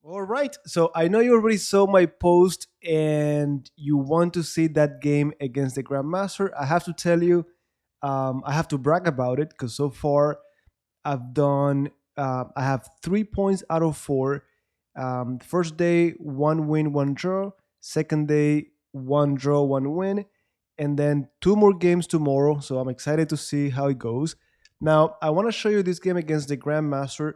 All right. So I know you already saw my post and you want to see that game against the Grandmaster. I have to tell you, I have to brag about it because so far I have 3 points out of four. First day, one win, one draw. Second day, one draw, one win. And then two more games tomorrow. So I'm excited to see how it goes. Now, I want to show you this game against the Grandmaster.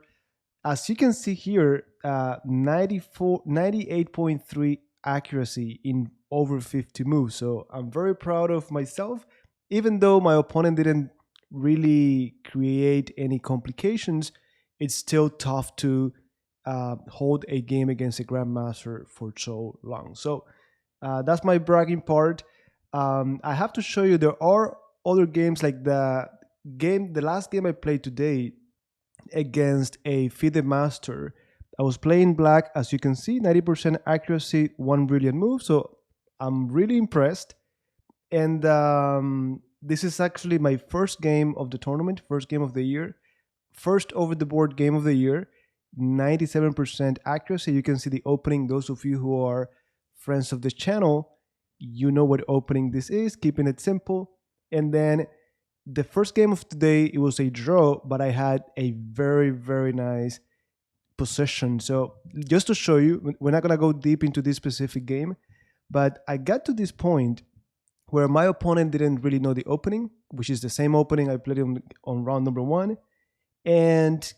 As you can see here, 98.3 accuracy in over 50 moves. So I'm very proud of myself, even though my opponent didn't really create any complications. It's still tough to hold a game against a grandmaster for so long. So that's my bragging part. I have to show you there are other games like the last game I played today against a FIDE master. I was playing black, as you can see, 90% accuracy, one brilliant move. So I'm really impressed. And this is actually my first game of the tournament, first game of the year, first over the board game of the year, 97% accuracy. You can see the opening. Those of you who are friends of the channel, you know what opening this is, keeping it simple. And then the first game of today, it was a draw, but I had a very, very nice possession. So just to show you, we're not going to go deep into this specific game, but I got to this point where my opponent didn't really know the opening, which is the same opening I played on round number one. And,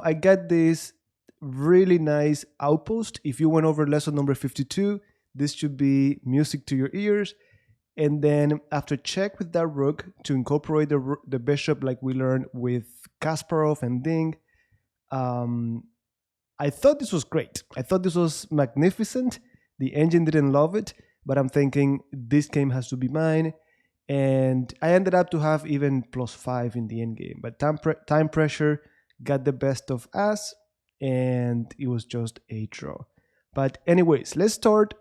I got this really nice outpost. If you went over lesson number 52, this should be music to your ears. And then after check with that rook to incorporate the bishop like we learned with Kasparov and Ding, um, I thought this was great. I thought this was magnificent. The engine didn't love it, but I'm thinking this game has to be mine. And I ended up to have even +5 in the end game. But time pressure got the best of us, and it was just a draw. But anyways, let's start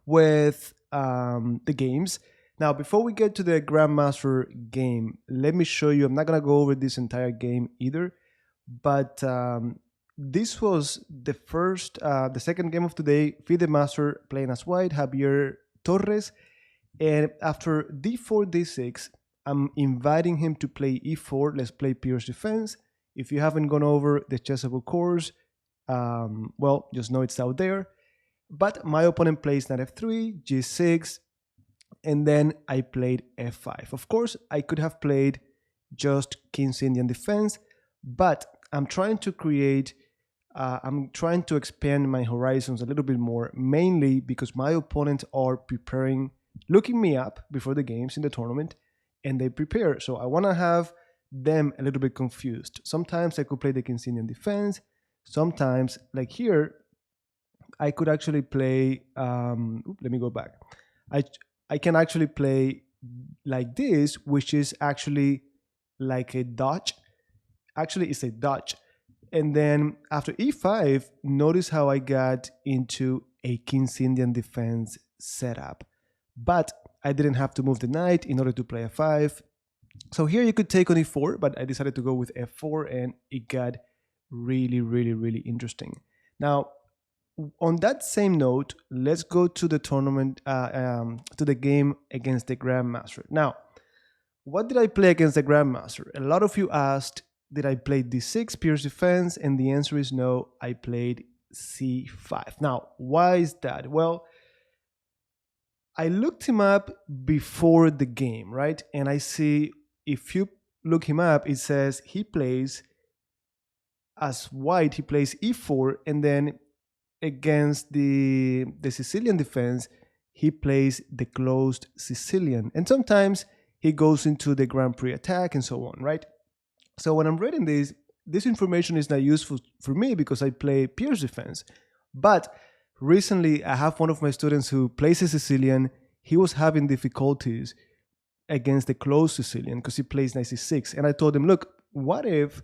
with the games. Now, before we get to the Grandmaster game, let me show you. I'm not gonna go over this entire game either, but this was the second game of today. FIDE Master playing as white, Javier Torres, and after d4, d6, I'm inviting him to play e4. Let's play Pierce defense. If you haven't gone over the chessable course, well, just know it's out there. But my opponent plays knight f3, g6, and then I played f5. Of course, I could have played just King's Indian defense, but I'm trying to expand my horizons a little bit more, mainly because my opponents are preparing, looking me up before the games in the tournament, and they prepare. So I want to have them a little bit confused. Sometimes I could play the King's Indian defense. Sometimes, like here, I could actually play. Let me go back. I I can actually play like this, which is actually like a dodge. Actually, it's a dodge. And then after e5, notice how I got into a King's Indian defense setup. But I didn't have to move the knight in order to play f5. So here you could take on e4, but I decided to go with f4 and it got really, really, really interesting. Now, on that same note, let's go to the tournament, to the game against the Grandmaster. Now, what did I play against the Grandmaster? A lot of you asked, did I play d6, Pierce defense? And the answer is no, I played c5. Now, why is that? Well, I looked him up before the game, right? And I see if you look him up, it says he plays as white, he plays e4, and then against the Sicilian defense, he plays the closed Sicilian. And sometimes he goes into the Grand Prix attack and so on, right? So when I'm reading this information is not useful for me because I play Pierce defense. But recently, I have one of my students who plays a Sicilian. He was having difficulties against the closed Sicilian because he plays knight c6. And I told him, look, what if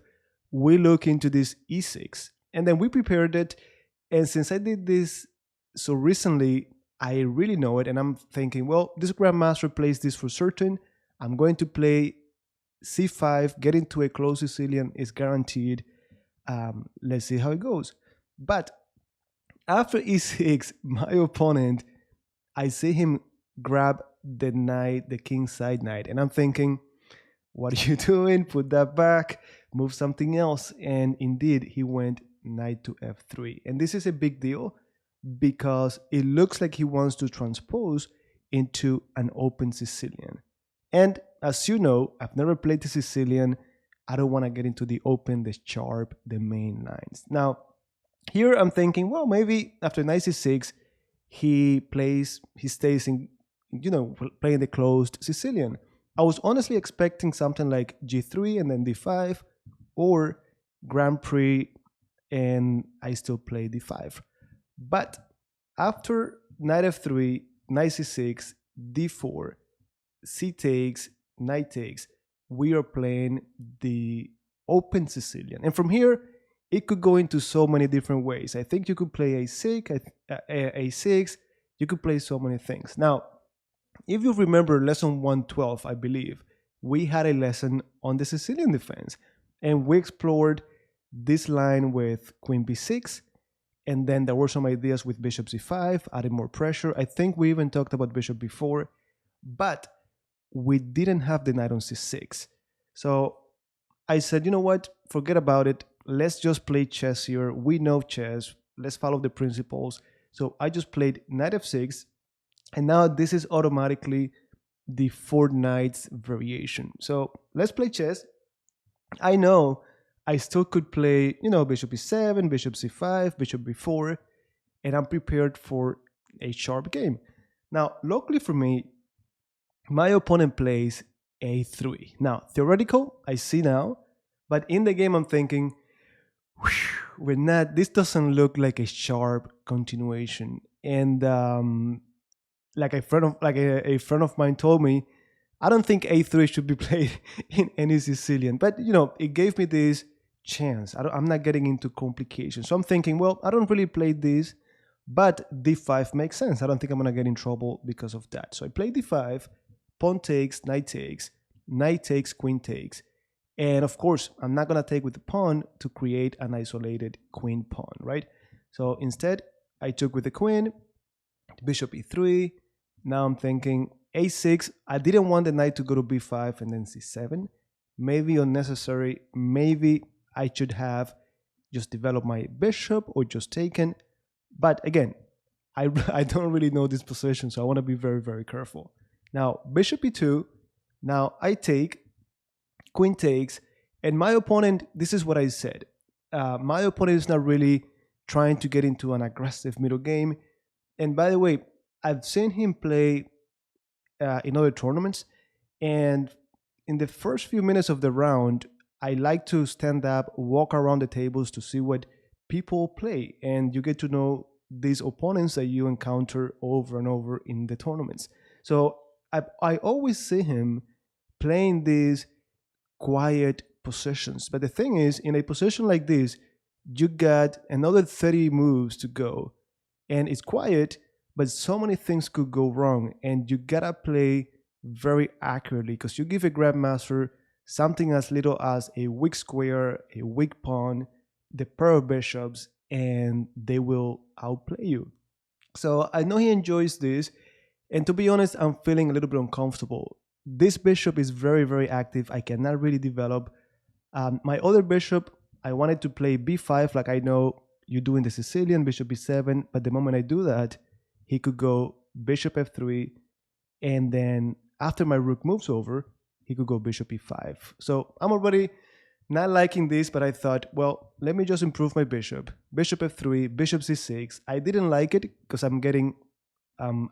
we look into this e6? And then we prepared it. And since I did this so recently, I really know it. And I'm thinking, well, this Grandmaster plays this for certain. I'm going to play c5, get into a closed Sicilian is guaranteed. Let's see how it goes. But After e6, my opponent, I see him grab the knight, the king side knight, and I'm thinking, what are you doing? Put that back, move something else. And indeed, he went knight to f3. And this is a big deal because it looks like he wants to transpose into an open Sicilian. And as you know, I've never played the Sicilian. I don't want to get into the open, the sharp, the main lines. Now, here I'm thinking, well, maybe after knight c6, he stays in, playing the closed Sicilian. I was honestly expecting something like g3 and then d5, or Grand Prix and I still play d5. But after knight f3, knight c6, d4, c takes, knight takes, we are playing the open Sicilian. And from here, it could go into so many different ways. I think you could play a6, a6, you could play so many things. Now, if you remember lesson 112, I believe, we had a lesson on the Sicilian defense, and we explored this line with queen b6, and then there were some ideas with bishop c5, adding more pressure. I think we even talked about bishop b4, but we didn't have the knight on c6. So I said, you know what, forget about it. Let's just play chess here. We know chess. Let's follow the principles. So I just played knight f6, and now this is automatically the four knights variation. So let's play chess. I know I still could play, bishop e7, bishop c5, bishop b4, and I'm prepared for a sharp game. Now, luckily for me, my opponent plays a3. Now, theoretical, I see now, but in the game, I'm thinking, we're not. This doesn't look like a sharp continuation. And like a friend of mine told me, I don't think a3 should be played in any Sicilian. But it gave me this chance. I'm not getting into complications. So I'm thinking, well, I don't really play this, but d5 makes sense. I don't think I'm gonna get in trouble because of that. So I play d5, pawn takes, knight takes, queen takes. And of course, I'm not gonna take with the pawn to create an isolated queen pawn, right? So instead, I took with the queen, bishop e3. Now I'm thinking a6. I didn't want the knight to go to b5 and then c7. Maybe unnecessary. Maybe I should have just developed my bishop or just taken. But again, I don't really know this position, so I want to be very, very careful. Now, bishop e2. Now I take, queen takes, and my opponent, this is what I said. My opponent is not really trying to get into an aggressive middle game. And by the way, I've seen him play in other tournaments, and in the first few minutes of the round, I like to stand up, walk around the tables to see what people play, and you get to know these opponents that you encounter over and over in the tournaments. So I always see him playing these quiet positions. But the thing is, in a position like this, you got another 30 moves to go, and it's quiet, but so many things could go wrong, and you gotta play very accurately because you give a grandmaster something as little as a weak square, a weak pawn, the pair of bishops, and they will outplay you. So I know he enjoys this, and to be honest, I'm feeling a little bit uncomfortable. This bishop is very, very active. I cannot really develop. My other bishop, I wanted to play b5 like I know you do in the Sicilian, bishop b7, but the moment I do that, he could go bishop f3, and then after my rook moves over, he could go bishop e5. So I'm already not liking this, but I thought, well, let me just improve my bishop. Bishop f3, bishop c6. I didn't like it because I'm getting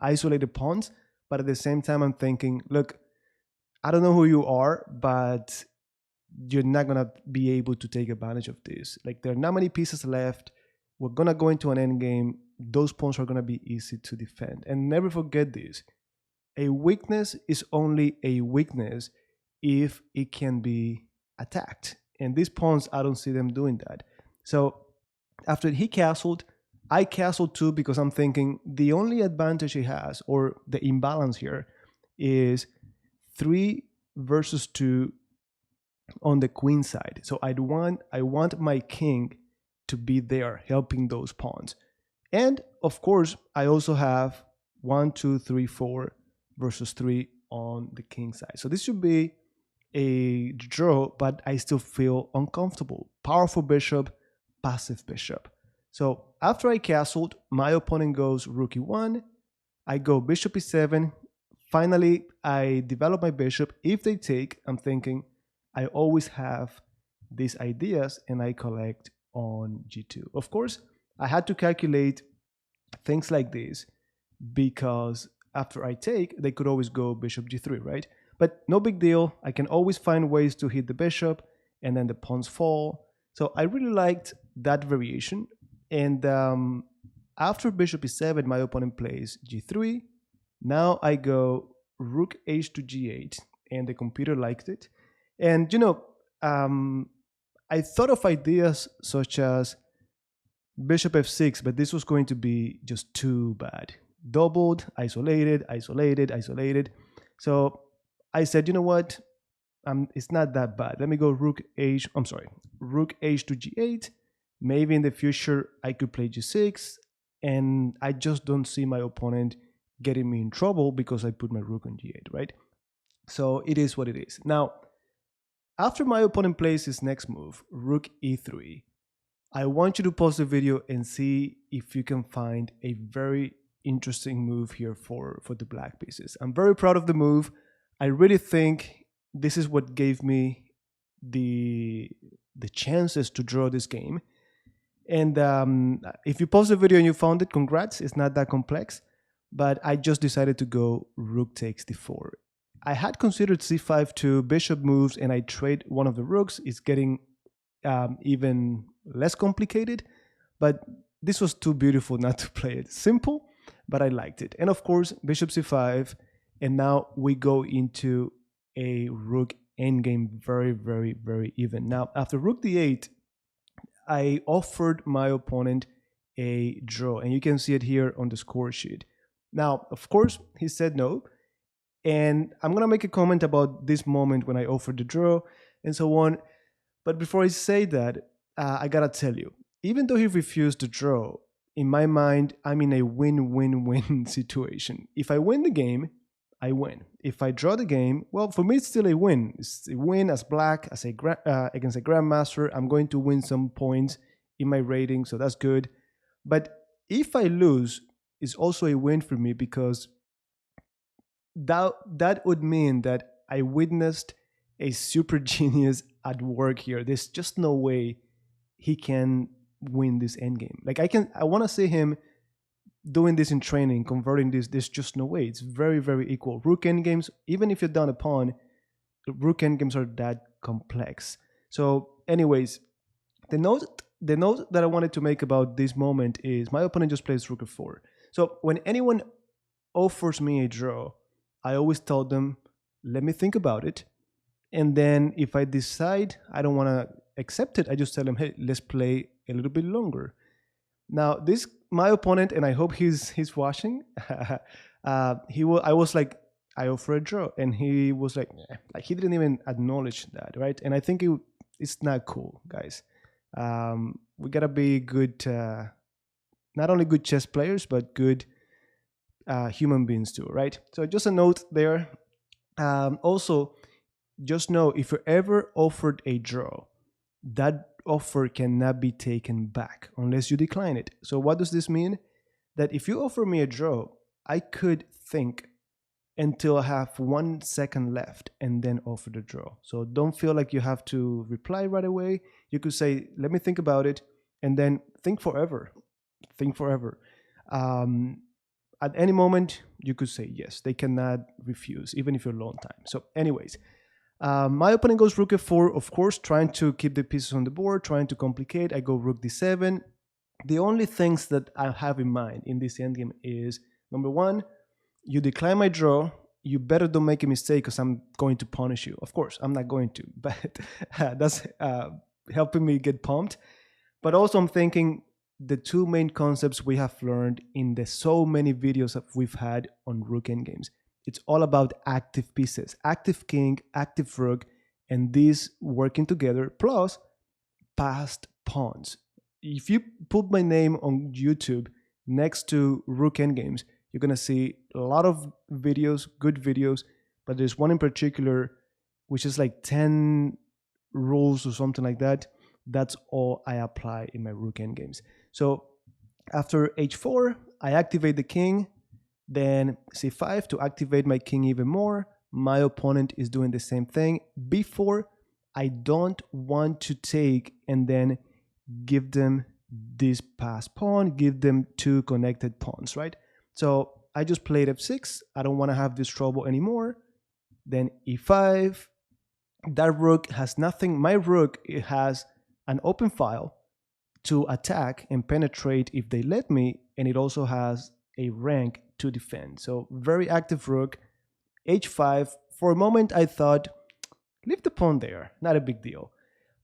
isolated pawns, but at the same time, I'm thinking, look, I don't know who you are, but you're not gonna be able to take advantage of this. Like, there are not many pieces left. We're gonna go into an endgame. Those pawns are gonna be easy to defend. And never forget this: a weakness is only a weakness if it can be attacked. And these pawns, I don't see them doing that. So after he castled, I castled too because I'm thinking the only advantage he has, or the imbalance here, is 3 versus 2 on the queen side. So I want my king to be there helping those pawns. And of course, I also have 1, 2, 3, 4 versus 3 on the king side. So this should be a draw, but I still feel uncomfortable. Powerful bishop, passive bishop. So after I castled, my opponent goes rook e1, I go bishop e7. Finally, I develop my bishop. If they take, I'm thinking I always have these ideas and I collect on g2. Of course, I had to calculate things like this because after I take, they could always go bishop g3, right? But no big deal. I can always find ways to hit the bishop and then the pawns fall. So I really liked that variation. And after bishop e7, my opponent plays g3. Now I go rook h to g8, and the computer liked it. And um, I thought of ideas such as bishop f6, but this was going to be just too bad. Doubled, isolated, isolated, isolated. So I said, you know what? It's not that bad. Let me go rook h. I'm sorry, rook h to g8. Maybe in the future I could play g6, and I just don't see my opponent getting me in trouble because I put my rook on g8, right? So it is what it is. Now, after my opponent plays his next move, rook e3, I want you to pause the video and see if you can find a very interesting move here for the black pieces. I'm very proud of the move. I really think this is what gave me the chances to draw this game. And if you pause the video and you found it, congrats. It's not that complex. But I just decided to go rook takes d4. I had considered c5 too, bishop moves, and I trade one of the rooks. It's getting even less complicated, but this was too beautiful not to play it. Simple, but I liked it. And of course, bishop c5, and now we go into a rook endgame, very, very, very even. Now, after rook d8, I offered my opponent a draw, and you can see it here on the score sheet. Now, of course, he said no, and I'm gonna make a comment about this moment when I offered the draw and so on. But before I say that, I gotta tell you, even though he refused to draw, in my mind, I'm in a win-win-win situation. If I win the game, I win. If I draw the game, well, for me, it's still a win. It's a win as black, as against a grandmaster. I'm going to win some points in my rating, so that's good. But if I lose, it's also a win for me because that would mean that I witnessed a super genius at work here. There's just no way he can win this endgame. Like I want to see him doing this in training, converting this. There's just no way. It's very, very equal. Rook endgames, even if you're down a pawn, rook endgames are that complex. So, anyways, the note that I wanted to make about this moment is my opponent just plays rook f4. So when anyone offers me a draw, I always tell them, let me think about it. And then if I decide I don't want to accept it, I just tell them, hey, let's play a little bit longer. Now, this my opponent, and I hope he's watching. I was like, I offer a draw, and he was like, he didn't even acknowledge that, right? And I think it's not cool, guys. We gotta be good, not only good chess players, but good human beings too, right? So just a note there. Also, just know if you're ever offered a draw, that offer cannot be taken back unless you decline it. So what does this mean? That if you offer me a draw, I could think until I have 1 second left and then offer the draw. So don't feel like you have to reply right away. You could say, let me think about it, and then think forever. Think forever. At any moment, you could say yes. They cannot refuse, even if you're a long time. So anyways, my opponent goes rook f4, of course, trying to keep the pieces on the board, trying to complicate. I go rook d7. The only things that I have in mind in this endgame is, number one, you decline my draw. You better don't make a mistake because I'm going to punish you. Of course, I'm not going to, but that's helping me get pumped. But also I'm thinking the two main concepts we have learned in the so many videos that we've had on rook endgames. It's all about active pieces, active king, active rook, and these working together, plus passed pawns. If you put my name on YouTube, next to rook endgames, you're going to see a lot of videos, good videos, but there's one in particular which is like 10 rules or something like that. That's all I apply in my rook endgames. So after h4, I activate the king, then c5 to activate my king even more. My opponent is doing the same thing. b4, I don't want to take and then give them this passed pawn, give them two connected pawns, right? So I just played f6. I don't want to have this trouble anymore. Then e5. That rook has nothing. My rook, it has an open file to attack and penetrate if they let me, and it also has a rank to defend. So very active rook. h5. For a moment, I thought, leave the pawn there, not a big deal.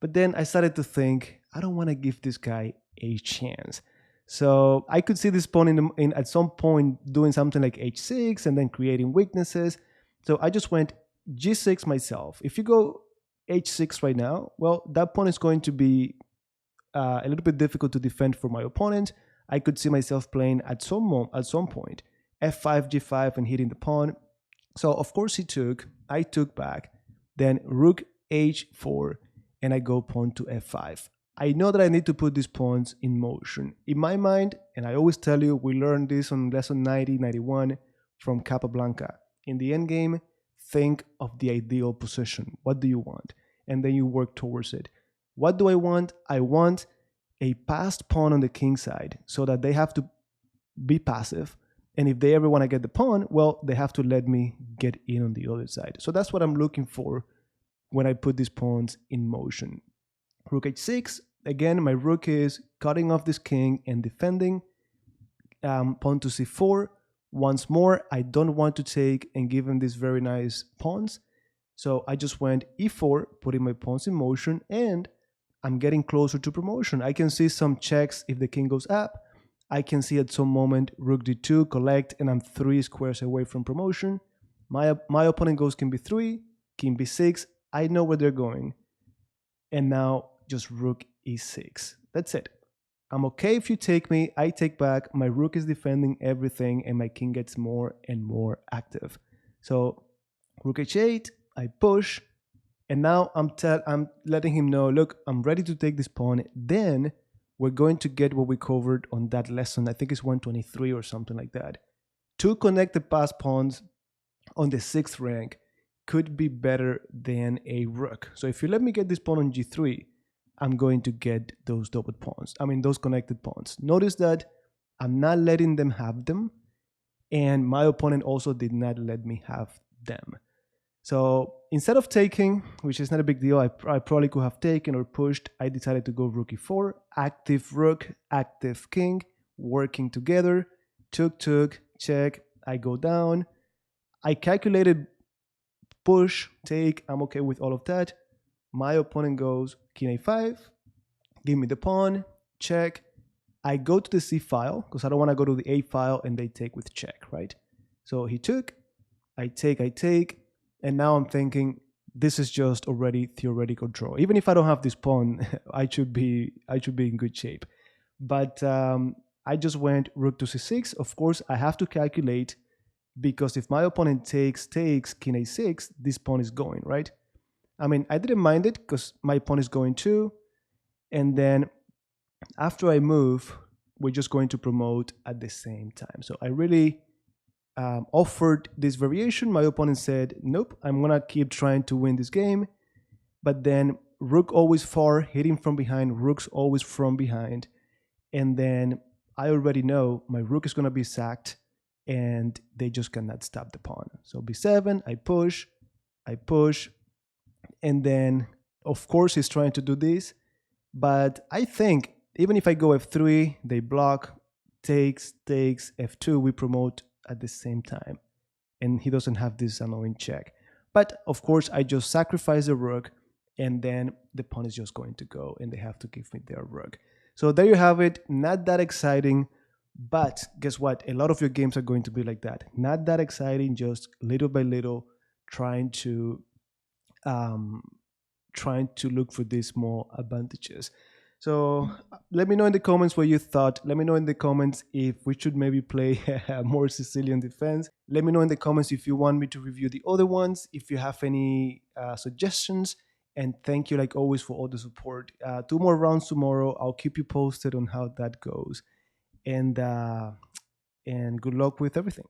But then I started to think, I don't want to give this guy a chance. So I could see this pawn at some point doing something like h6 and then creating weaknesses. So I just went g6 myself. If you go h6 right now, well, that pawn is going to be a little bit difficult to defend for my opponent. I could see myself playing at some point f5, g5 and hitting the pawn. So of course I took back, then rook h4, and I go pawn to f5. I know that I need to put these pawns in motion. In my mind, and I always tell you, we learned this on lesson 90, 91 from Capablanca. In the endgame, think of the ideal position. What do you want? And then you work towards it. What do I want? I want a passed pawn on the king side so that they have to be passive. And if they ever want to get the pawn, well, they have to let me get in on the other side. So that's what I'm looking for when I put these pawns in motion. Rook h6. Again, my rook is cutting off this king and defending. Pawn to c4. Once more, I don't want to take and give him these very nice pawns. So I just went e4, putting my pawns in motion, and I'm getting closer to promotion. I can see some checks if the king goes up. I can see at some moment rook d2, collect, and I'm 3 squares away from promotion. My opponent goes king b3, king b6. I know where they're going. And now just rook e6. That's it. I'm okay if you take me. I take back. My rook is defending everything, and my king gets more and more active. So rook h8, I push, and now I'm letting him know, look, I'm ready to take this pawn. Then we're going to get what we covered on that lesson. I think it's 123 or something like that. Two connected pass pawns on the 6th rank could be better than a rook. So if you let me get this pawn on g3, I'm going to get those those connected pawns. Notice that I'm not letting them have them, and my opponent also did not let me have them. So instead of taking, which is not a big deal, I probably could have taken or pushed, I decided to go rook e4, active rook, active king, working together, took, check, I go down. I calculated push, take, I'm okay with all of that. My opponent goes king a5, give me the pawn, check. I go to the c file because I don't want to go to the a file and they take with check, right? So he took, I take, and now I'm thinking this is just already theoretical draw. Even if I don't have this pawn, I should be in good shape. But I just went rook to c6. Of course, I have to calculate because if my opponent takes king a6, this pawn is going, right? I mean, I didn't mind it because my pawn is going too. And then after I move, we're just going to promote at the same time. So I really offered this variation. My opponent said, nope, I'm going to keep trying to win this game. But then rook always far, hitting from behind, rook's always from behind. And then I already know my rook is going to be sacked and they just cannot stop the pawn. So b7, I push, and then of course he's trying to do this. But I think even if I go f3, they block, takes, f2, we promote at the same time. And he doesn't have this annoying check. But of course, I just sacrifice the rook, and then the pawn is just going to go, and they have to give me their rook. So there you have it. Not that exciting, but guess what? A lot of your games are going to be like that. Not that exciting, just little by little, trying to look for these small advantages. So let me know in the comments what you thought. Let me know in the comments if we should maybe play a more Sicilian defense. Let me know in the comments if you want me to review the other ones, if you have any suggestions. And thank you, like always, for all the support. Two more rounds tomorrow. I'll keep you posted on how that goes. And good luck with everything.